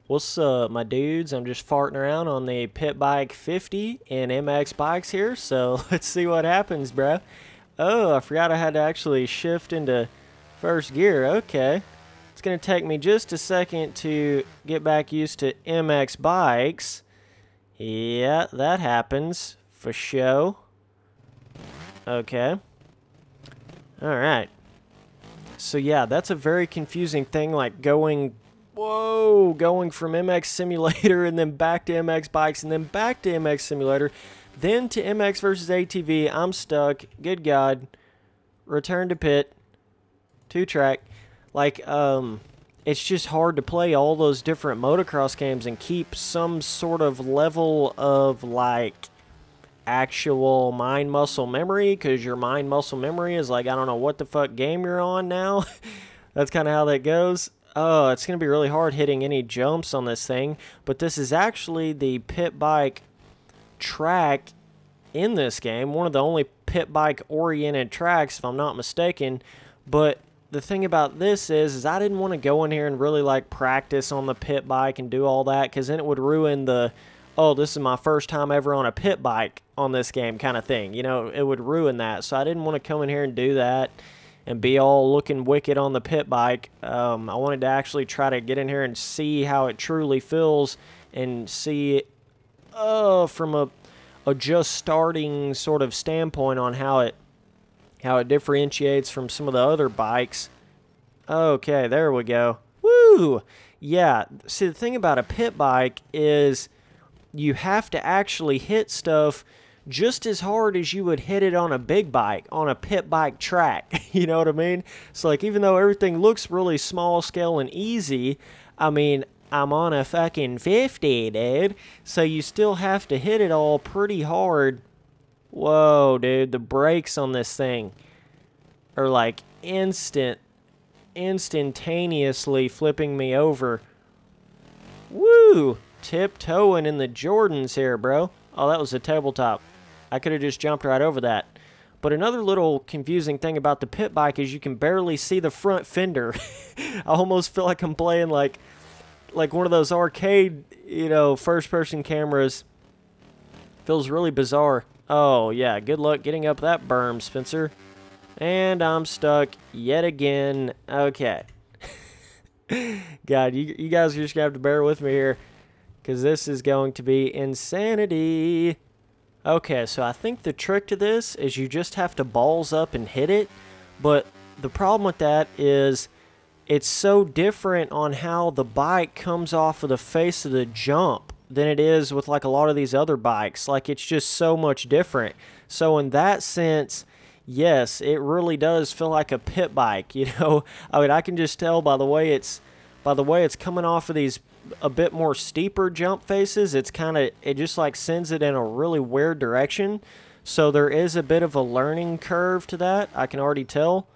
What's up, my dudes? I'm just farting around on the Pit Bike 50 in MX bikes here, so let's see what happens, bro. Oh, I forgot I had to actually shift into first gear. Okay. It's going to take me just a second to get back used to MX bikes. Yeah, that happens for show. Okay. Alright. So yeah, that's a very confusing thing, like going from MX Simulator and then back to MX bikes and then back to MX Simulator, then to MX versus ATV. I'm stuck. Good God. Return to pit. 2-track. Like, it's just hard to play all those different motocross games and keep some sort of level of, like, actual mind muscle memory, because your mind muscle memory is like, I don't know what the fuck game you're on now. That's kind of how that goes. Oh, it's going to be really hard hitting any jumps on this thing, but this is actually the pit bike track in this game, one of the only pit bike oriented tracks, if I'm not mistaken. But the thing about this is I didn't want to go in here and really like practice on the pit bike and do all that, because then it would ruin the, oh, this is my first time ever on a pit bike on this game kind of thing. You know, it would ruin that. So I didn't want to come in here and do that and be all looking wicked on the pit bike. I wanted to actually try to get in here and see how it truly feels and see from a just starting sort of standpoint on how it differentiates from some of the other bikes. Okay, there we go. Woo! Yeah, see, the thing about a pit bike is you have to actually hit stuff just as hard as you would hit it on a big bike, on a pit bike track. You know what I mean? So, like, even though everything looks really small scale and easy, I mean, I'm on a fucking 50, dude. So you still have to hit it all pretty hard. Whoa, dude, the brakes on this thing are like instantaneously flipping me over. Woo! Tiptoeing in the Jordans here, bro. Oh, that was a tabletop. I could have just jumped right over that. But another little confusing thing about the pit bike is you can barely see the front fender. I almost feel like I'm playing like one of those arcade, you know, first-person cameras. Feels really bizarre. Oh, yeah, good luck getting up that berm, Spencer. And I'm stuck yet again. Okay. God, you guys are just going to have to bear with me here, because this is going to be insanity. Okay, so I think the trick to this is you just have to balls up and hit it. But the problem with that is it's so different on how the bike comes off of the face of the jump than it is with like a lot of these other bikes. Like, it's just so much different. So in that sense, yes, it really does feel like a pit bike, you know. I mean, I can just tell by the way it's coming off of these a bit more steeper jump faces. It just like sends it in a really weird direction. So there is a bit of a learning curve to that. I can already tell.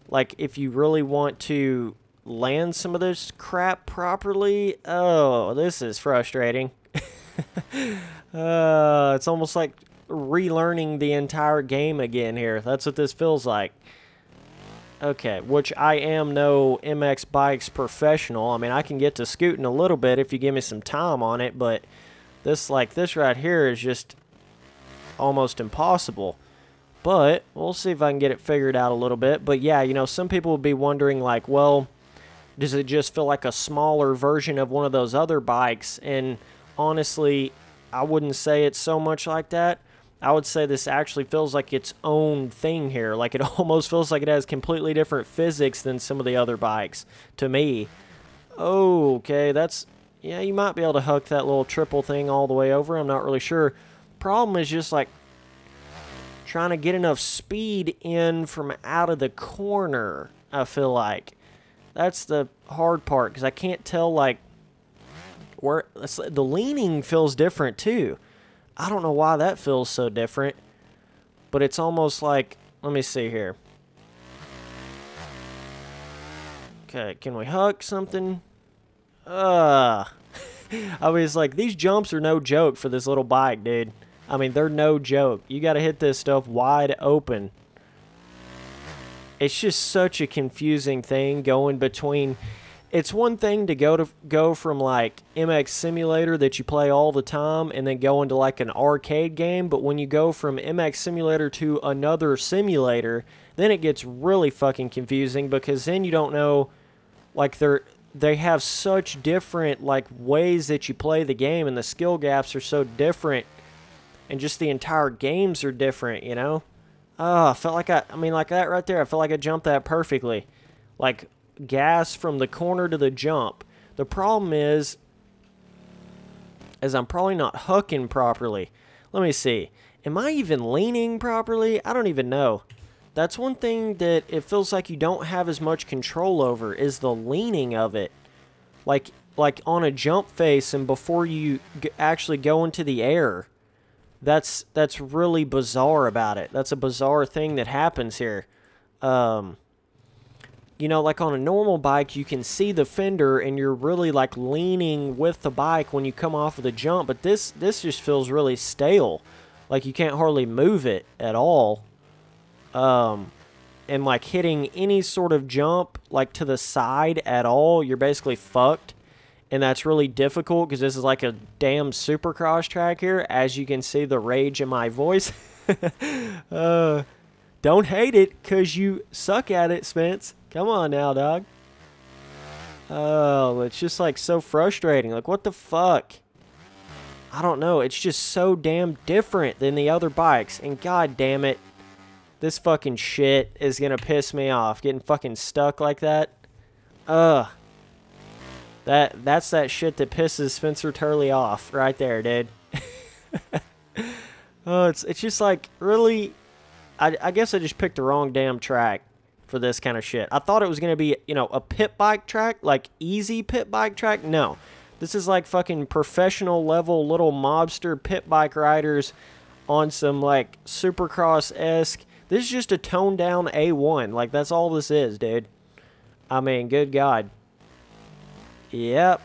Like, if you really want to land some of this crap properly, oh, this is frustrating. It's almost like relearning the entire game again here. That's what this feels like. Okay, which I am no MX Bikes professional. I mean, I can get to scooting a little bit if you give me some time on it, but this right here is just almost impossible. But we'll see if I can get it figured out a little bit. But yeah, you know, some people would be wondering, like, well, does it just feel like a smaller version of one of those other bikes? And honestly, I wouldn't say it's so much like that. I would say this actually feels like its own thing here. Like, it almost feels like it has completely different physics than some of the other bikes, to me. Okay, that's... yeah, you might be able to hook that little triple thing all the way over. I'm not really sure. Problem is just, like, trying to get enough speed in from out of the corner, I feel like. That's the hard part, because I can't tell, like, where... the leaning feels different, too. I don't know why that feels so different, but it's almost like, let me see here. Okay, can we hook something? I was like, these jumps are no joke for this little bike, dude. I mean, they're no joke. You got to hit this stuff wide open. It's just such a confusing thing going between it's one thing to go from like MX Simulator that you play all the time and then go into like an arcade game, but when you go from MX Simulator to another simulator, then it gets really fucking confusing because then you don't know, like they have such different like ways that you play the game, and the skill gaps are so different, and just the entire games are different, you know? Oh, I felt like I mean like that right there, I felt like I jumped that perfectly. Like gas from the corner to the jump. The problem is I'm probably not hooking properly. Let me see. Am I even leaning properly? I don't even know. That's one thing that it feels like you don't have as much control over, is the leaning of it. Like on a jump face and before you actually go into the air. That's really bizarre about it. That's a bizarre thing that happens here. You know, like on a normal bike, you can see the fender and you're really like leaning with the bike when you come off of the jump, but this just feels really stale. Like you can't hardly move it at all. And like hitting any sort of jump like to the side at all, you're basically fucked. And that's really difficult because this is like a damn supercross track here, as you can see the rage in my voice. Don't hate it because you suck at it, Spence. Come on now, dog. Oh, it's just like so frustrating. Like, what the fuck? I don't know. It's just so damn different than the other bikes. And god damn it, this fucking shit is gonna piss me off. Getting fucking stuck like that. Ugh. That's that shit that pisses Spencer Turley off right there, dude. Oh, it's just like, really, I guess I just picked the wrong damn track for this kind of shit. I thought it was going to be, you know, a pit bike track, like easy pit bike track. No. This is like fucking professional level little mobster pit bike riders on some like supercross-esque. This is just a toned down A1. Like, that's all this is, dude. I mean, good God. Yep.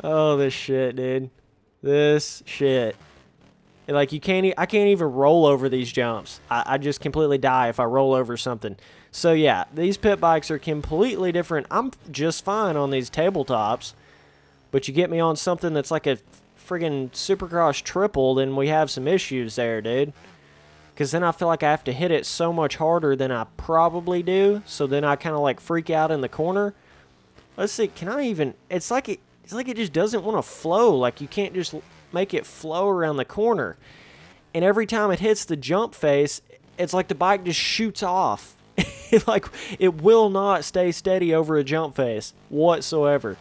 Oh, this shit, dude. This shit. Like, I can't even roll over these jumps. I just completely die if I roll over something. So, yeah, these pit bikes are completely different. I'm just fine on these tabletops. But you get me on something that's like a friggin' Supercross triple, then we have some issues there, dude. Because then I feel like I have to hit it so much harder than I probably do. So then I kind of like freak out in the corner. Let's see, can I even... It's like it just doesn't want to flow. Like, you can't just make it flow around the corner. And every time it hits the jump face, it's like the bike just shoots off. Like, it will not stay steady over a jump face whatsoever.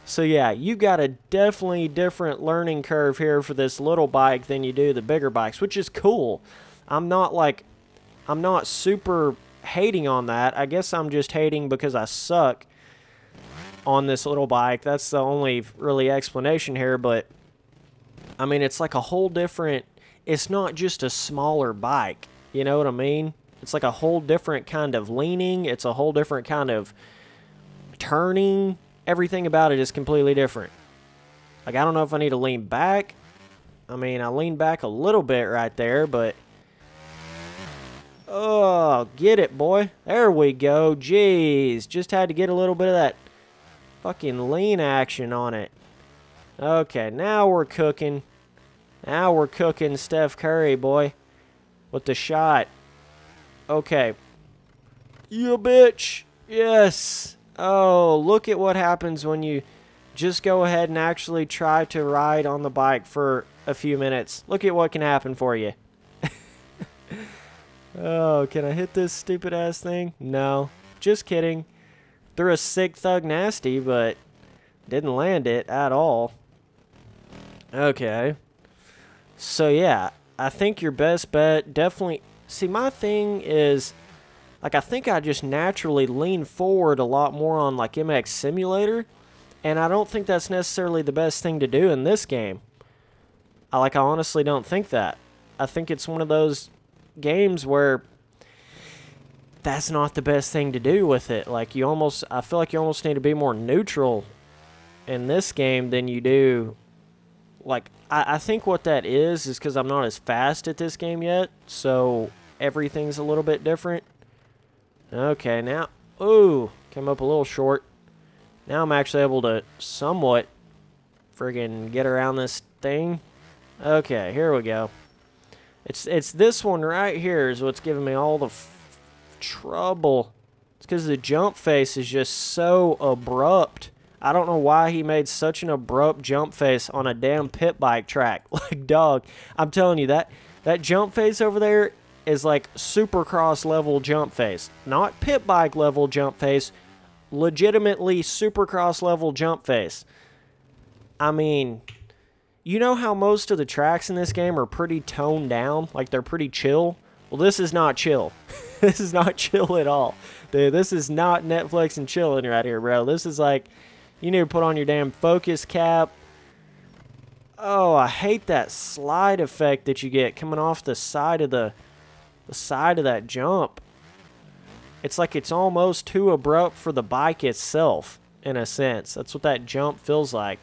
So, yeah, you got a definitely different learning curve here for this little bike than you do the bigger bikes, which is cool. I'm not super hating on that. I guess I'm just hating because I suck on this little bike. That's the only really explanation here, but I mean, it's like a whole different, it's not just a smaller bike, you know what I mean? It's like a whole different kind of leaning, it's a whole different kind of turning, everything about it is completely different. Like, I don't know if I need to lean back. I mean, I lean back a little bit right there, but oh, get it, boy. There we go. Jeez, just had to get a little bit of that fucking lean action on it. Okay, now we're cooking. Now we're cooking, Steph Curry, boy. With the shot. Okay. You bitch. Yes. Oh, look at what happens when you just go ahead and actually try to ride on the bike for a few minutes. Look at what can happen for you. Oh, can I hit this stupid ass thing? No. Just kidding. Threw a sick thug nasty, but didn't land it at all. Okay. So, yeah, I think your best bet definitely... See, my thing is, like, I think I just naturally lean forward a lot more on, like, MX Simulator, and I don't think that's necessarily the best thing to do in this game. I honestly don't think that. I think it's one of those games where that's not the best thing to do with it. Like, I feel like you almost need to be more neutral in this game than you do. Like, I think what that is because I'm not as fast at this game yet, so everything's a little bit different. Okay, now, ooh, Came up a little short. Now I'm actually able to somewhat friggin' get around this thing. Okay, here we go. It's this one right here is what's giving me all the trouble. It's because the jump face is just so abrupt. I don't know why he made such an abrupt jump face on a damn pit bike track. Like, dog, I'm telling you, that jump face over there is like supercross level jump face. Not pit bike level jump face. Legitimately supercross level jump face. I mean, you know how most of the tracks in this game are pretty toned down? Like, they're pretty chill? Well, this is not chill. This is not chill at all. Dude, this is not Netflix and chilling right here, bro. This is like, you need to put on your damn focus cap. Oh, I hate that slide effect that you get coming off the side of the side of that jump. It's like it's almost too abrupt for the bike itself, in a sense. That's what that jump feels like.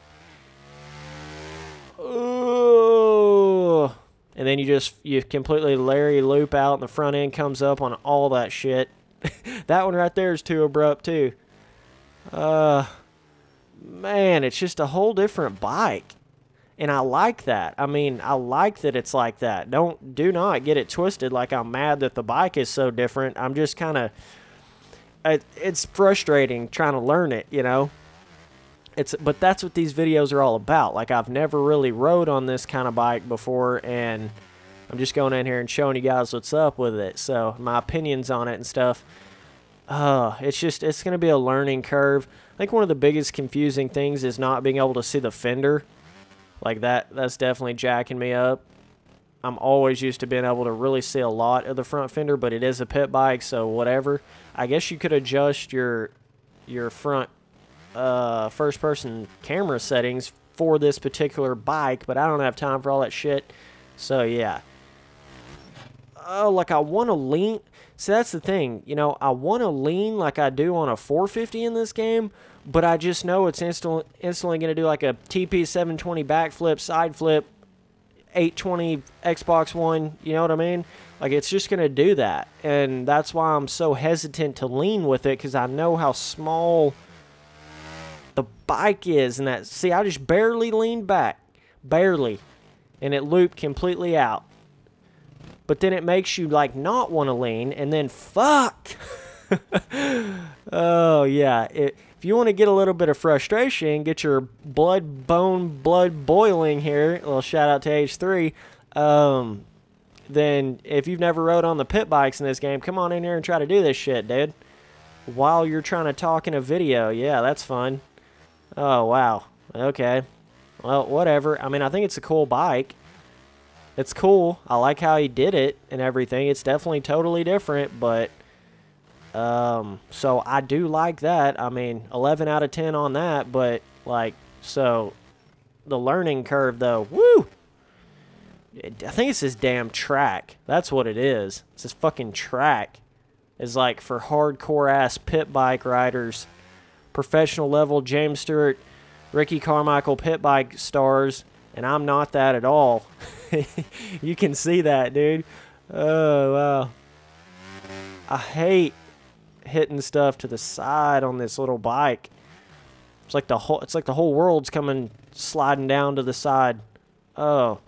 Ooh. And then you completely Larry loop out and the front end comes up on all that shit. That one right there is too abrupt too. Man, it's just a whole different bike. And I like that. I mean, I like that it's like that. Do not get it twisted like I'm mad that the bike is so different. I'm just kind of, it's frustrating trying to learn it, you know. But that's what these videos are all about. Like, I've never really rode on this kind of bike before, and I'm just going in here and showing you guys what's up with it. So my opinions on it and stuff. It's going to be a learning curve. I think one of the biggest confusing things is not being able to see the fender. Like, that's definitely jacking me up. I'm always used to being able to really see a lot of the front fender, but it is a pit bike, so whatever. I guess you could adjust your front first-person camera settings for this particular bike, but I don't have time for all that shit. So, yeah. Oh, like, I want to lean. See, that's the thing. You know, I want to lean like I do on a 450 in this game, but I just know it's instantly going to do like a TP720 backflip, side flip, 820 Xbox One, you know what I mean? Like, it's just going to do that, and that's why I'm so hesitant to lean with it, because I know how small the bike is, and that, see, I just barely leaned back, barely, and it looped completely out. But then it makes you, like, not want to lean, and then, fuck! Oh, yeah. If you want to get a little bit of frustration, get your blood boiling here, a little shout out to H3, then if you've never rode on the pit bikes in this game, come on in here and try to do this shit, dude. While you're trying to talk in a video. Yeah, that's fun. Oh, wow. Okay. Well, whatever. I mean, I think it's a cool bike. It's cool. I like how he did it and everything. It's definitely totally different, but so I do like that. I mean, 11 out of 10 on that, but like, so the learning curve though, woo! I think it's this damn track. That's what it is. It's this fucking track. It's like for hardcore ass pit bike riders, professional level James Stewart, Ricky Carmichael pit bike stars, and I'm not that at all. You can see that, dude. Oh, wow. I hate hitting stuff to the side on this little bike. It's like the whole world's coming sliding down to the side. Oh.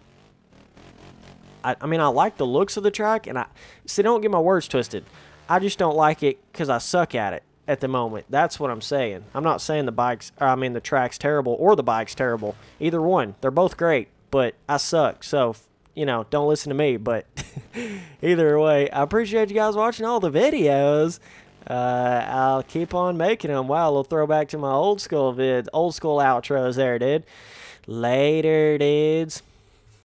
I mean, I like the looks of the track, and see, don't get my words twisted. I just don't like it because I suck at it at the moment. That's what I'm saying. I'm not saying the track's terrible or the bike's terrible. Either one. They're both great, but I suck. So, you know, don't listen to me. But either way, I appreciate you guys watching all the videos. I'll keep on making them. Wow, a little throwback to my old school outros there, dude. Later, dudes.